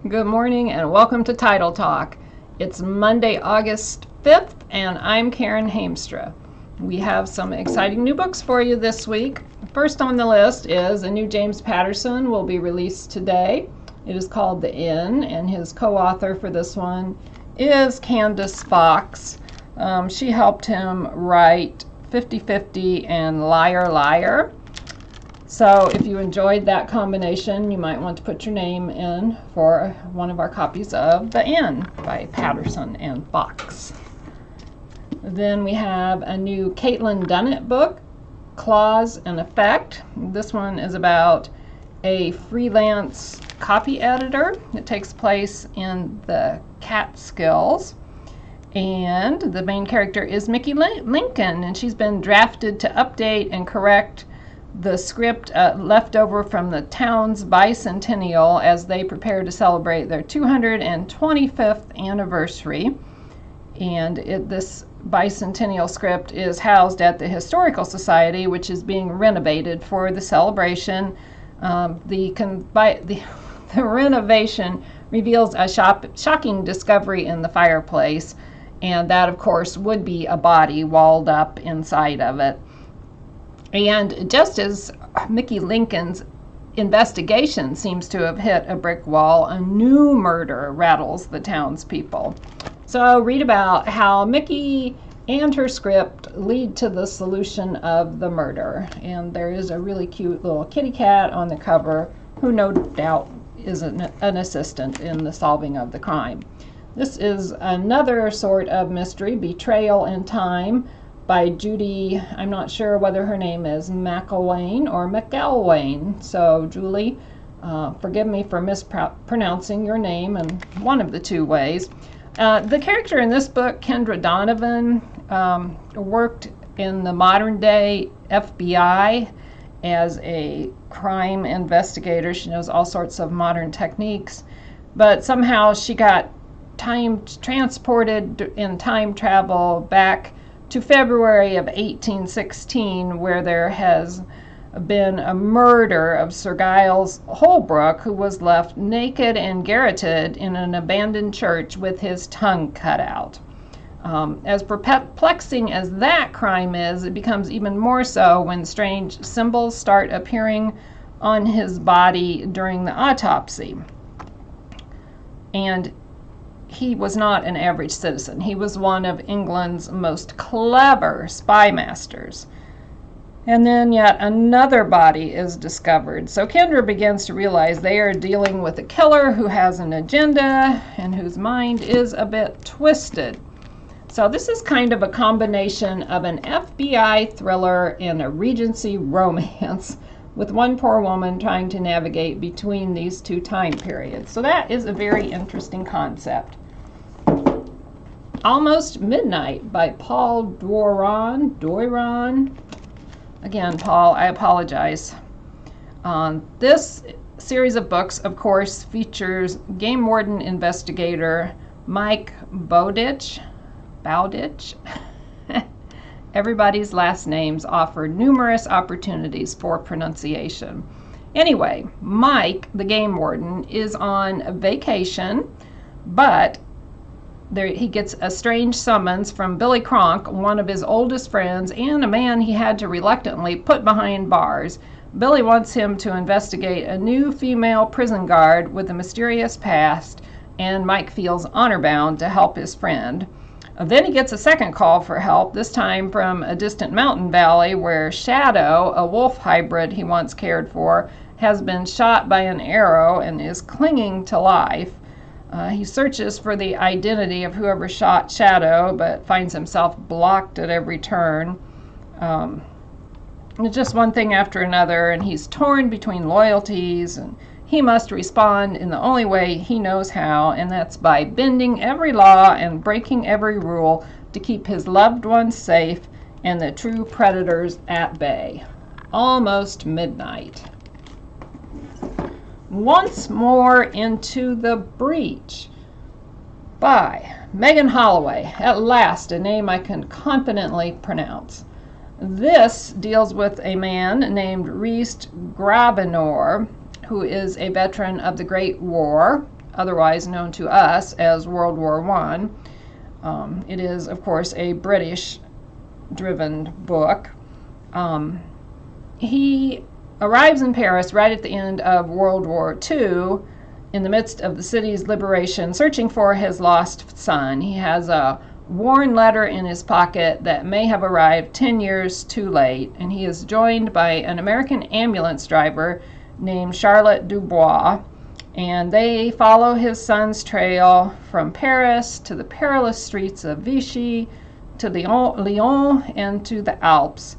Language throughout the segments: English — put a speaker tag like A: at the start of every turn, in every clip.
A: Good morning and welcome to Title Talk. It's Monday, August 5th, and I'm Karen Hamstra. We have some exciting new books for you this week. First on the list is a new James Patterson will be released today. It is called The Inn, and his co-author for this one is Candace Fox. She helped him write 50/50 and Liar Liar. So if you enjoyed that combination, you might want to put your name in for one of our copies of The Inn by Patterson and Fox. Then we have a new Caitlin Dunnett book, Cause and Effect. This one is about a freelance copy editor. It takes place in the Catskills. And the main character is Mickey Lincoln, and she's been drafted to update and correct the script left over from the town's bicentennial as they prepare to celebrate their 225th anniversary. And this bicentennial script is housed at the Historical Society, which is being renovated for the celebration. The renovation reveals a shocking discovery in the fireplace, and that, of course, would be a body walled up inside of it. And just as Mickey Lincoln's investigation seems to have hit a brick wall, a new murder rattles the townspeople. So read about how Mickey and her script lead to the solution of the murder. And there is a really cute little kitty cat on the cover who no doubt is an assistant in the solving of the crime. This is another sort of mystery, Betrayal in Time, by Judy. I'm not sure whether her name is McElwain or McElwain. So Julie, forgive me for mispronouncing your name in one of the two ways. The character in this book, Kendra Donovan, worked in the modern day FBI as a crime investigator. She knows all sorts of modern techniques, but somehow she got transported in time travel back to February of 1816, where there has been a murder of Sir Giles Holbrook, who was left naked and garroted in an abandoned church with his tongue cut out. As perplexing as that crime is, it becomes even more so when strange symbols start appearing on his body during the autopsy. And he was not an average citizen. He was one of England's most clever spy masters. And then yet another body is discovered. So Kendra begins to realize they are dealing with a killer who has an agenda and whose mind is a bit twisted. So this is kind of a combination of an FBI thriller and a Regency romance, with one poor woman trying to navigate between these two time periods. So that is a very interesting concept. Almost Midnight by Paul Doiron. Again, Paul, I apologize. This series of books, of course, features game warden investigator Mike Bowditch. Everybody's last names offer numerous opportunities for pronunciation. Anyway, Mike, the game warden, is on vacation, but he gets a strange summons from Billy Cronk, one of his oldest friends, and a man he had to reluctantly put behind bars. Billy wants him to investigate a new female prison guard with a mysterious past, and Mike feels honor-bound to help his friend. Then he gets a second call for help, this time from a distant mountain valley where Shadow, a wolf hybrid he once cared for, has been shot by an arrow and is clinging to life. He searches for the identity of whoever shot Shadow, but finds himself blocked at every turn. It's just one thing after another, and he's torn between loyalties, and he must respond in the only way he knows how, and that's by bending every law and breaking every rule to keep his loved ones safe and the true predators at bay. Almost Midnight. Once More Into the Breach by Megan Holloway. At last, a name I can confidently pronounce. This deals with a man named Rhys Grabenor, who is a veteran of the Great War, otherwise known to us as World War I. It is, of course, a British-driven book. He arrives in Paris right at the end of World War II, in the midst of the city's liberation, searching for his lost son. He has a worn letter in his pocket that may have arrived 10 years too late, and he is joined by an American ambulance driver named Charlotte Dubois, and they follow his son's trail from Paris to the perilous streets of Vichy, to Lyon, and to the Alps.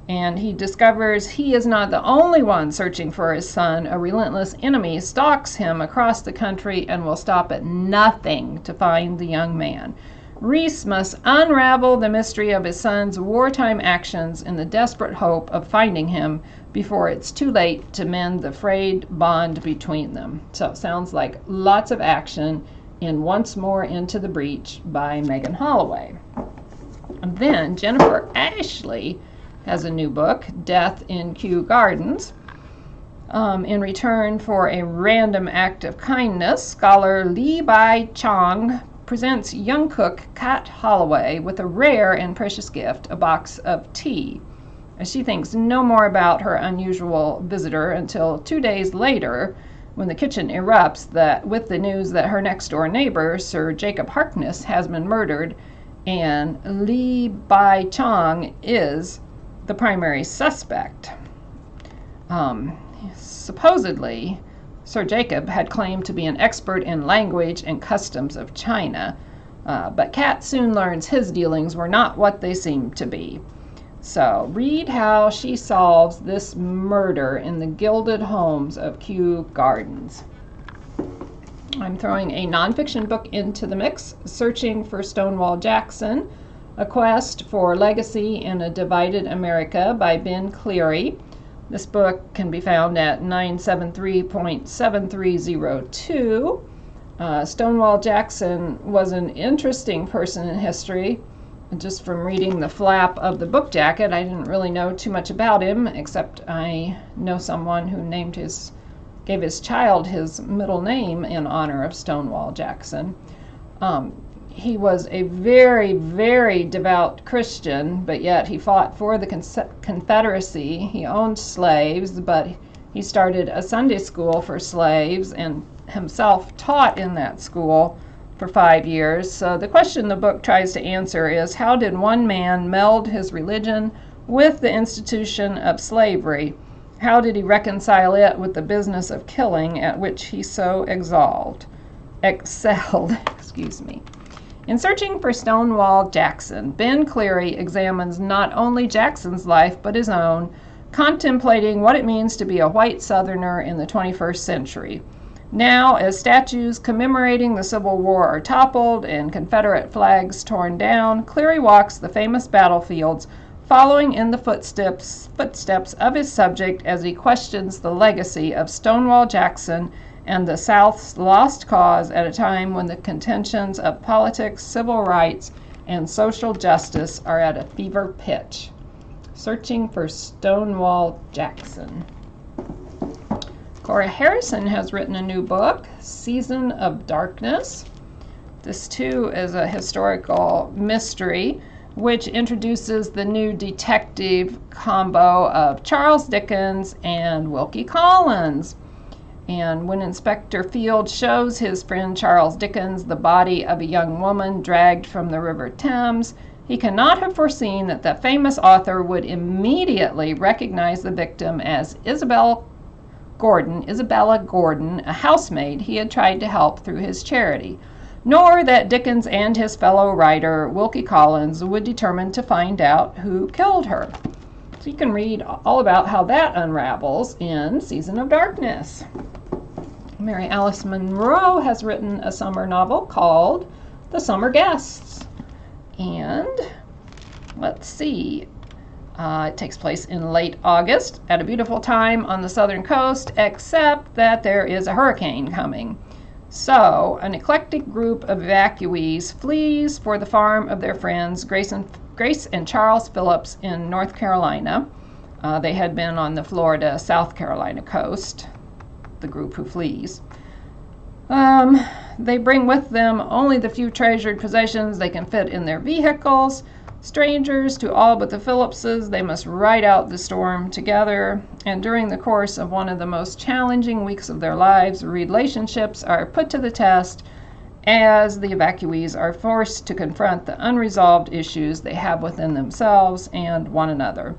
A: And he discovers he is not the only one searching for his son. A relentless enemy stalks him across the country and will stop at nothing to find the young man. Reese must unravel the mystery of his son's wartime actions in the desperate hope of finding him before it's too late to mend the frayed bond between them. So it sounds like lots of action in Once More Into the Breach by Megan Holloway. And then Jennifer Ashley has a new book, Death in Kew Gardens. In return for a random act of kindness, scholar Li Bai Chong presents young cook Kat Holloway with a rare and precious gift, a box of tea. She thinks no more about her unusual visitor until 2 days later, when the kitchen erupts with the news that her next-door neighbor, Sir Jacob Harkness, has been murdered, and Li Bai Chong is the primary suspect. Supposedly, Sir Jacob had claimed to be an expert in language and customs of China, but Kat soon learns his dealings were not what they seemed to be. So read how she solves this murder in the gilded homes of Kew Gardens. I'm throwing a nonfiction book into the mix, Searching for Stonewall Jackson, A Quest for Legacy in a Divided America by Ben Cleary. This book can be found at 973.7302. Stonewall Jackson was an interesting person in history. Just from reading the flap of the book jacket, I didn't really know too much about him, except I know someone who gave his child his middle name in honor of Stonewall Jackson. He was a very, very devout Christian, but yet he fought for the Confederacy. He owned slaves, but he started a Sunday school for slaves and himself taught in that school for 5 years. So the question the book tries to answer is, how did one man meld his religion with the institution of slavery? How did he reconcile it with the business of killing at which he so excelled? In Searching for Stonewall Jackson, Ben Cleary examines not only Jackson's life but his own, contemplating what it means to be a white Southerner in the 21st century. Now, as statues commemorating the Civil War are toppled and Confederate flags torn down, Cleary walks the famous battlefields, following in the footsteps of his subject as he questions the legacy of Stonewall Jackson and the South's lost cause at a time when the contentions of politics, civil rights, and social justice are at a fever pitch. Searching for Stonewall Jackson. Cora Harrison has written a new book, Season of Darkness. This too is a historical mystery which introduces the new detective combo of Charles Dickens and Wilkie Collins. And when Inspector Field shows his friend Charles Dickens the body of a young woman dragged from the River Thames, he cannot have foreseen that the famous author would immediately recognize the victim as Isabella Gordon, a housemaid he had tried to help through his charity, nor that Dickens and his fellow writer, Wilkie Collins, would determine to find out who killed her. So you can read all about how that unravels in Season of Darkness. Mary Alice Monroe has written a summer novel called The Summer Guests. And let's see, it takes place in late August at a beautiful time on the southern coast, except that there is a hurricane coming. So an eclectic group of evacuees flees for the farm of their friends Grace and Charles Phillips in North Carolina. They had been on the Florida, South Carolina coast, the group who flees. They bring with them only the few treasured possessions they can fit in their vehicles. Strangers to all but the Phillipses, they must ride out the storm together. And during the course of one of the most challenging weeks of their lives, relationships are put to the test as the evacuees are forced to confront the unresolved issues they have within themselves and one another.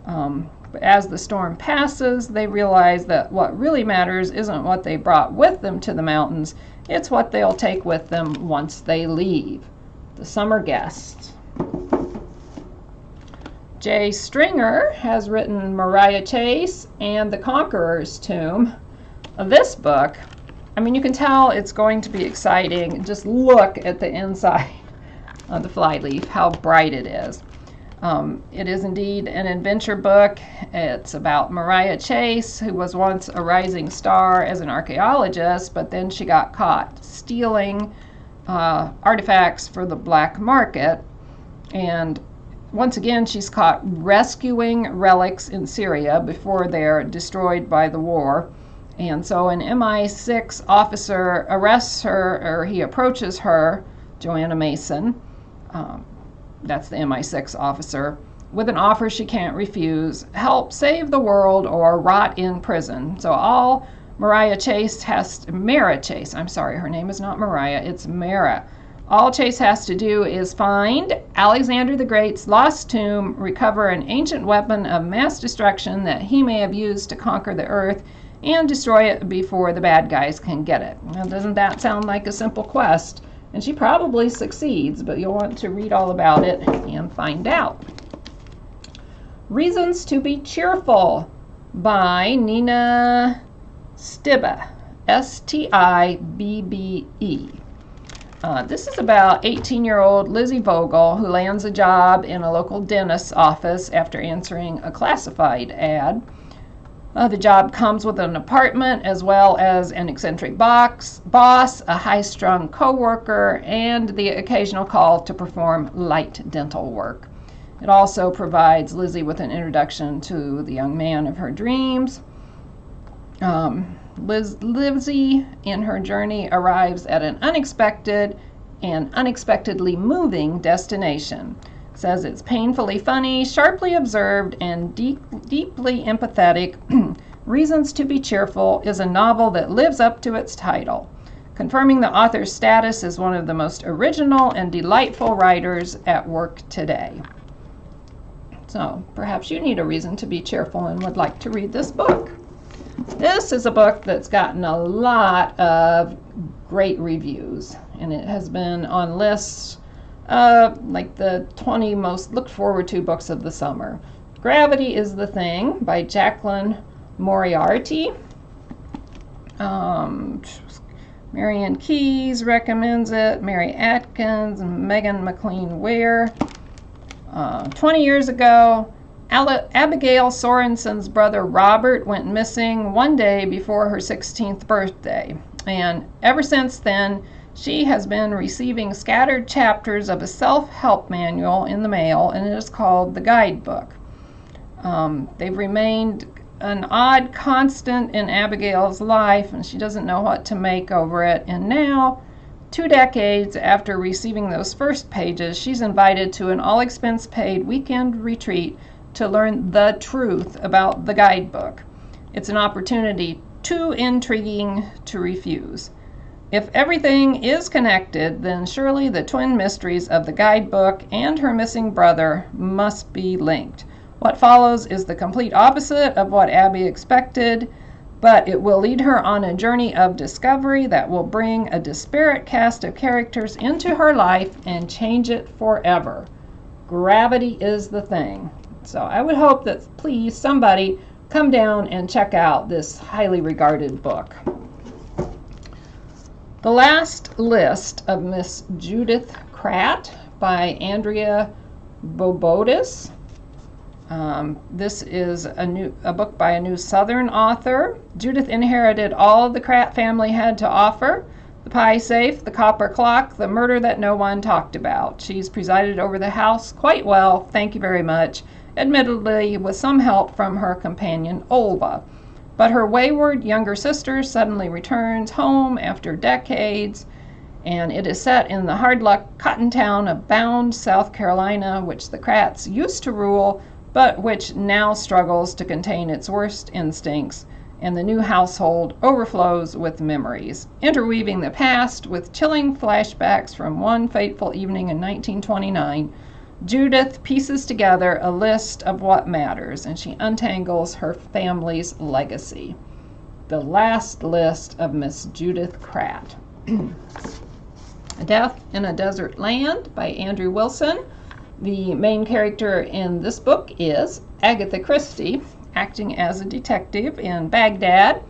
A: But as the storm passes, they realize that what really matters isn't what they brought with them to the mountains, it's what they'll take with them once they leave. The Summer Guest. Jay Stringer has written Mariah Chase and The Conqueror's Tomb. This book, I mean, you can tell it's going to be exciting. Just look at the inside of the flyleaf, how bright it is. It is indeed an adventure book. It's about Mariah Chase, who was once a rising star as an archaeologist, but then she got caught stealing artifacts for the black market. And once again, she's caught rescuing relics in Syria before they're destroyed by the war. And so an MI6 officer arrests her, or he approaches her, Joanna Mason, that's the MI6 officer, with an offer she can't refuse: help save the world or rot in prison. So all Mariah Chase has, Mara Chase, I'm sorry, her name is not Mariah, it's Mara. All Chase has to do is find Alexander the Great's lost tomb, recover an ancient weapon of mass destruction that he may have used to conquer the earth, and destroy it before the bad guys can get it. Now, doesn't that sound like a simple quest? And she probably succeeds, but you'll want to read all about it and find out. Reasons to be Cheerful by Nina Stibbe, S-T-I-B-B-E. This is about 18-year-old Lizzie Vogel, who lands a job in a local dentist's office after answering a classified ad. The job comes with an apartment as well as an eccentric boss, a high-strung co-worker, and the occasional call to perform light dental work. It also provides Lizzie with an introduction to the young man of her dreams. Lizzie, in her journey, arrives at an unexpected and unexpectedly moving destination. Says it's painfully funny, sharply observed, and deeply empathetic. Reasons to be Cheerful is a novel that lives up to its title, confirming the author's status as one of the most original and delightful writers at work today. So perhaps you need a reason to be cheerful and would like to read this book. This is a book that's gotten a lot of great reviews, and it has been on lists like the 20 most looked forward to books of the summer. Gravity is the Thing by Jacqueline Moriarty. Marion Keyes recommends it. Mary Atkins, Megan McLean Ware. 20 years ago, Abigail Sorensen's brother Robert went missing one day before her 16th birthday. And ever since then, she has been receiving scattered chapters of a self-help manual in the mail, and it is called The Guidebook. They've remained an odd constant in Abigail's life, and she doesn't know what to make over it. And now, 2 decades after receiving those first pages, she's invited to an all-expense-paid weekend retreat to learn the truth about the guidebook. It's an opportunity too intriguing to refuse. If everything is connected, then surely the twin mysteries of the guidebook and her missing brother must be linked. What follows is the complete opposite of what Abby expected, but it will lead her on a journey of discovery that will bring a disparate cast of characters into her life and change it forever. Gravity is the Thing. So I would hope that, please, somebody come down and check out this highly regarded book. The Last List of Miss Judith Kratt by Andrea Bobodis. This is a book by a new Southern author. Judith inherited all the Kratt family had to offer: the pie safe, the copper clock, the murder that no one talked about. She's presided over the house quite well, thank you very much, admittedly with some help from her companion Olva. But her wayward younger sister suddenly returns home after decades, and it is set in the hard-luck cotton town of Bound, South Carolina, which the Kratts used to rule, but which now struggles to contain its worst instincts, and the new household overflows with memories, interweaving the past with chilling flashbacks from one fateful evening in 1929. Judith pieces together a list of what matters, and she untangles her family's legacy. The Last List of Miss Judith Kratt. Death in a Desert Land by Andrew Wilson. The main character in this book is Agatha Christie, acting as a detective in Baghdad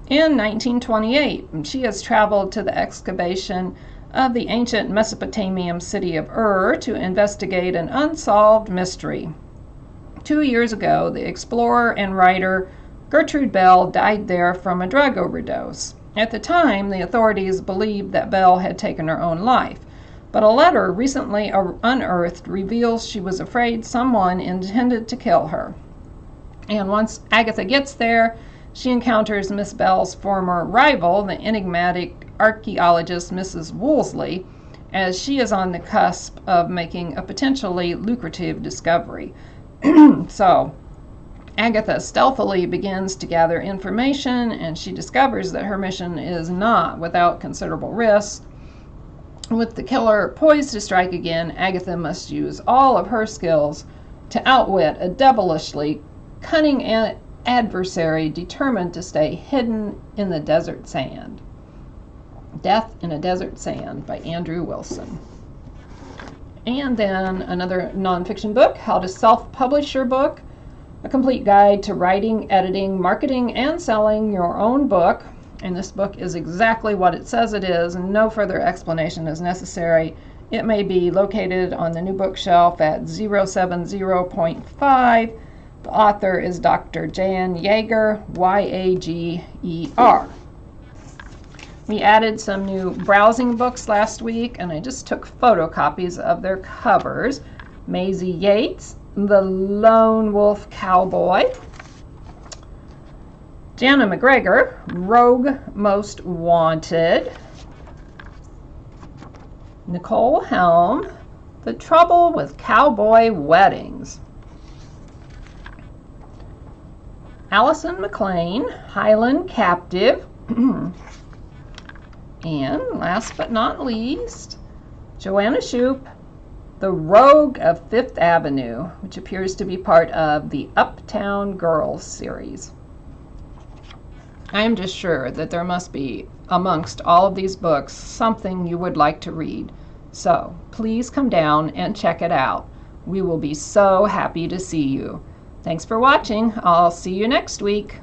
A: in 1928. She has traveled to the excavation of the ancient Mesopotamian city of Ur to investigate an unsolved mystery. 2 years ago, the explorer and writer Gertrude Bell died there from a drug overdose. At the time, the authorities believed that Bell had taken her own life, but a letter recently unearthed reveals she was afraid someone intended to kill her. And once Agatha gets there, she encounters Miss Bell's former rival, the enigmatic archaeologist Mrs. Woolsey, as she is on the cusp of making a potentially lucrative discovery. So, Agatha stealthily begins to gather information, and she discovers that her mission is not without considerable risk. With the killer poised to strike again, Agatha must use all of her skills to outwit a devilishly cunning adversary determined to stay hidden in the desert sand. Death in a Desert Sand by Andrew Wilson. And then another nonfiction book, How to Self-Publish Your Book, a complete guide to writing, editing, marketing, and selling your own book. And this book is exactly what it says it is, and no further explanation is necessary. It may be located on the new bookshelf at 070.5. The author is Dr. Jan Yeager, Y-A-G-E-R. We added some new browsing books last week, and I just took photocopies of their covers. Maisie Yates, The Lone Wolf Cowboy. Jana McGregor, Rogue Most Wanted. Nicole Helm, The Trouble with Cowboy Weddings. Allison McLean, Highland Captive. And last but not least, Joanna Shoup, The Rogue of Fifth Avenue, which appears to be part of the Uptown Girls series. I am just sure that there must be, amongst all of these books, something you would like to read. So please come down and check it out. We will be so happy to see you. Thanks for watching. I'll see you next week.